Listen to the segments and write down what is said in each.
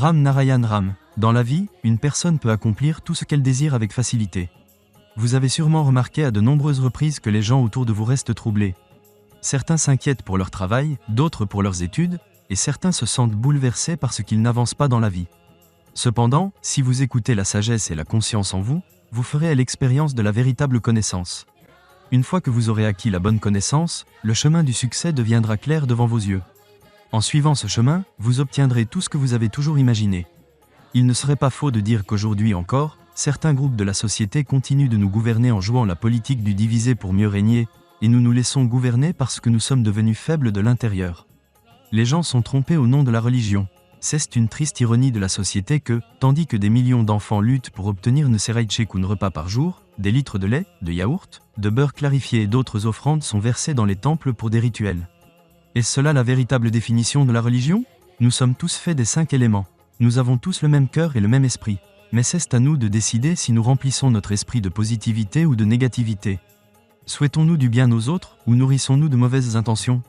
Ram Narayan Ram. Dans la vie, une personne peut accomplir tout ce qu'elle désire avec facilité. Vous avez sûrement remarqué à de nombreuses reprises que les gens autour de vous restent troublés. Certains s'inquiètent pour leur travail, d'autres pour leurs études, et certains se sentent bouleversés parce qu'ils n'avancent pas dans la vie. Cependant, si vous écoutez la sagesse et la conscience en vous, vous ferez l'expérience de la véritable connaissance. Une fois que vous aurez acquis la bonne connaissance, le chemin du succès deviendra clair devant vos yeux. En suivant ce chemin, vous obtiendrez tout ce que vous avez toujours imaginé. Il ne serait pas faux de dire qu'aujourd'hui encore, certains groupes de la société continuent de nous gouverner en jouant la politique du diviser pour mieux régner, et nous nous laissons gouverner parce que nous sommes devenus faibles de l'intérieur. Les gens sont trompés au nom de la religion. C'est une triste ironie de la société que, tandis que des millions d'enfants luttent pour obtenir ne serait-ce qu'un repas par jour, des litres de lait, de yaourt, de beurre clarifié et d'autres offrandes sont versées dans les temples pour des rituels. Est-ce cela la véritable définition de la religion? Nous sommes tous faits des 5 éléments. Nous avons tous le même cœur et le même esprit. Mais c'est à nous de décider si nous remplissons notre esprit de positivité ou de négativité. Souhaitons-nous du bien aux autres ou nourrissons-nous de mauvaises intentions?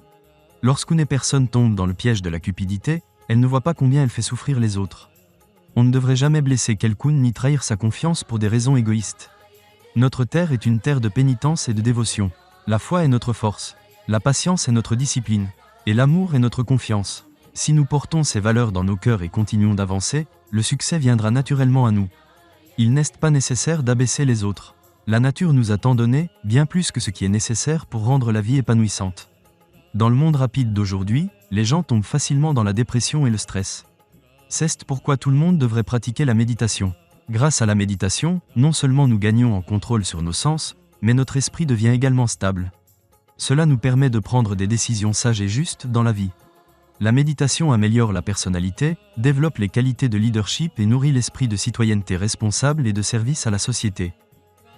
Lorsqu'une personne tombe dans le piège de la cupidité, elle ne voit pas combien elle fait souffrir les autres. On ne devrait jamais blesser quelqu'un ni trahir sa confiance pour des raisons égoïstes. Notre terre est une terre de pénitence et de dévotion. La foi est notre force. La patience est notre discipline. Et l'amour est notre confiance. Si nous portons ces valeurs dans nos cœurs et continuons d'avancer, le succès viendra naturellement à nous. Il n'est pas nécessaire d'abaisser les autres. La nature nous a tant donné, bien plus que ce qui est nécessaire pour rendre la vie épanouissante. Dans le monde rapide d'aujourd'hui, les gens tombent facilement dans la dépression et le stress. C'est pourquoi tout le monde devrait pratiquer la méditation. Grâce à la méditation, non seulement nous gagnons en contrôle sur nos sens, mais notre esprit devient également stable. Cela nous permet de prendre des décisions sages et justes dans la vie. La méditation améliore la personnalité, développe les qualités de leadership et nourrit l'esprit de citoyenneté responsable et de service à la société.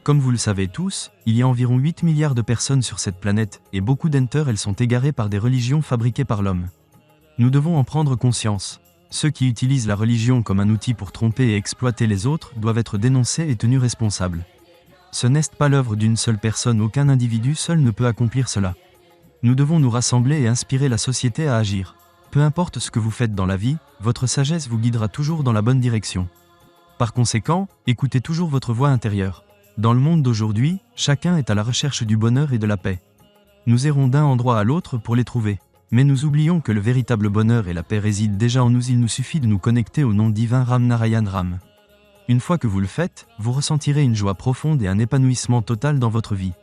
Comme vous le savez tous, il y a environ 8 milliards de personnes sur cette planète, et beaucoup d'entre elles sont égarées par des religions fabriquées par l'homme. Nous devons en prendre conscience. Ceux qui utilisent la religion comme un outil pour tromper et exploiter les autres doivent être dénoncés et tenus responsables. Ce n'est pas l'œuvre d'une seule personne, aucun individu seul ne peut accomplir cela. Nous devons nous rassembler et inspirer la société à agir. Peu importe ce que vous faites dans la vie, votre sagesse vous guidera toujours dans la bonne direction. Par conséquent, écoutez toujours votre voix intérieure. Dans le monde d'aujourd'hui, chacun est à la recherche du bonheur et de la paix. Nous errons d'un endroit à l'autre pour les trouver. Mais nous oublions que le véritable bonheur et la paix résident déjà en nous. Il nous suffit de nous connecter au nom divin Ram Narayan Ram. Une fois que vous le faites, vous ressentirez une joie profonde et un épanouissement total dans votre vie.